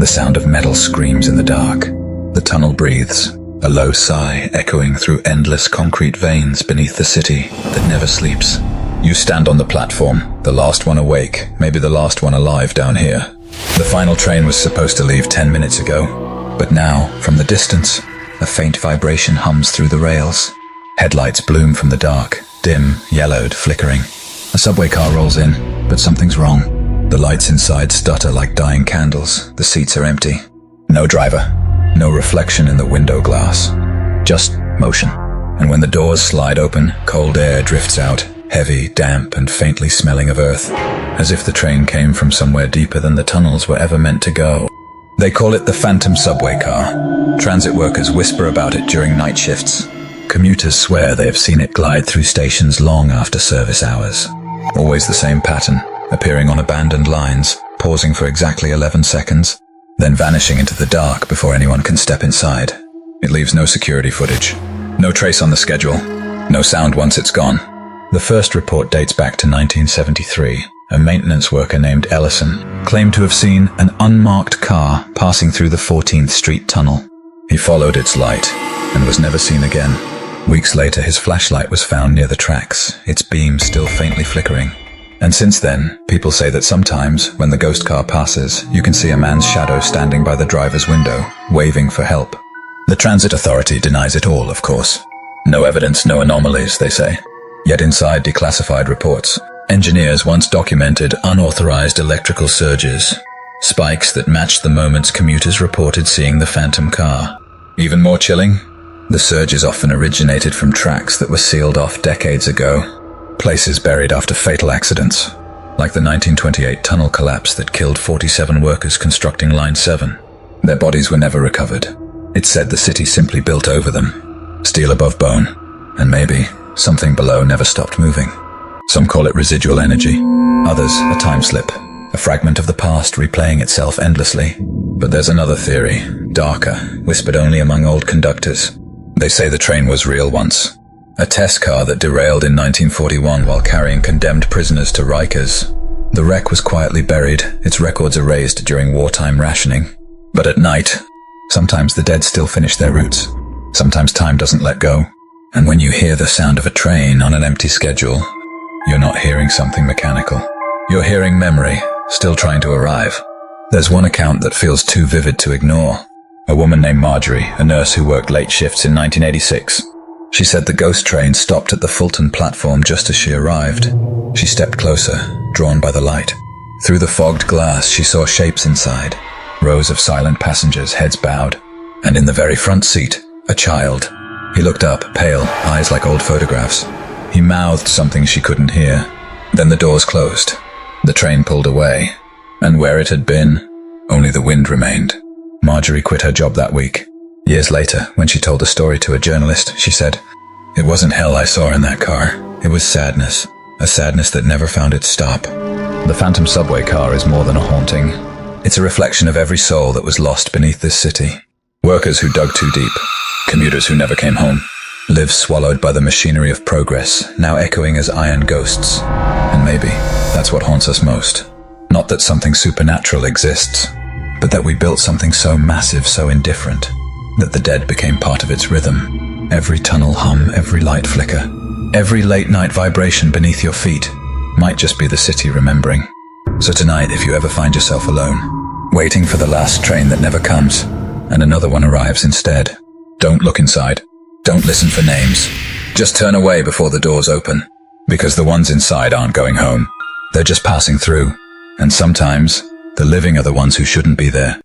The sound of metal screams in the dark. The tunnel breathes, a low sigh echoing through endless concrete veins beneath the city that never sleeps. You stand on the platform, the last one awake, maybe the last one alive down here. The final train was supposed to leave 10 minutes ago, but now, from the distance, a faint vibration hums through the rails. Headlights bloom from the dark, dim, yellowed, flickering. A subway car rolls in, but something's wrong. The lights inside stutter like dying candles. The seats are empty. No driver. No reflection in the window glass. Just motion. And when the doors slide open, cold air drifts out, heavy, damp, and faintly smelling of earth, as if the train came from somewhere deeper than the tunnels were ever meant to go. They call it the phantom subway car. Transit workers whisper about it during night shifts. Commuters swear they have seen it glide through stations long after service hours. Always the same pattern, appearing on abandoned lines, pausing for exactly 11 seconds, then vanishing into the dark before anyone can step inside. It leaves no security footage, no trace on the schedule, no sound once it's gone. The first report dates back to 1973. A maintenance worker named Ellison claimed to have seen an unmarked car passing through the 14th Street tunnel. He followed its light and was never seen again. Weeks later, his flashlight was found near the tracks, its beam still faintly flickering. And since then, people say that sometimes, when the ghost car passes, you can see a man's shadow standing by the driver's window, waving for help. The transit authority denies it all, of course. No evidence, no anomalies, they say. Yet inside declassified reports, engineers once documented unauthorized electrical surges, spikes that matched the moments commuters reported seeing the phantom car. Even more chilling, the surges often originated from tracks that were sealed off decades ago, places buried after fatal accidents, like the 1928 tunnel collapse that killed 47 workers constructing Line 7. Their bodies were never recovered. It's said the city simply built over them, steel above bone, and maybe something below never stopped moving. Some call it residual energy, others a time slip, a fragment of the past replaying itself endlessly. But there's another theory, darker, whispered only among old conductors. They say the train was real once. A test car that derailed in 1941 while carrying condemned prisoners to Rikers. The wreck was quietly buried, its records erased during wartime rationing. But at night, sometimes the dead still finish their routes. Sometimes time doesn't let go. And when you hear the sound of a train on an empty schedule, you're not hearing something mechanical. You're hearing memory, still trying to arrive. There's one account that feels too vivid to ignore. A woman named Marjorie, a nurse who worked late shifts in 1986. She said the ghost train stopped at the Fulton platform just as she arrived. She stepped closer, drawn by the light. Through the fogged glass, she saw shapes inside. Rows of silent passengers, heads bowed. And in the very front seat, a child. He looked up, pale, eyes like old photographs. He mouthed something she couldn't hear. Then the doors closed. The train pulled away. And where it had been, only the wind remained. Marjorie quit her job that week. Years later, when she told the story to a journalist, she said, "It wasn't hell I saw in that car. It was sadness. A sadness that never found its stop." The phantom subway car is more than a haunting. It's a reflection of every soul that was lost beneath this city. Workers who dug too deep. Commuters who never came home. Lives swallowed by the machinery of progress, now echoing as iron ghosts. And maybe that's what haunts us most. Not that something supernatural exists, but that we built something so massive, so indifferent, that the dead became part of its rhythm. Every tunnel hum, every light flicker, every late-night vibration beneath your feet might just be the city remembering. So tonight, if you ever find yourself alone, waiting for the last train that never comes, and another one arrives instead, don't look inside. Don't listen for names. Just turn away before the doors open, because the ones inside aren't going home. They're just passing through, and sometimes the living are the ones who shouldn't be there.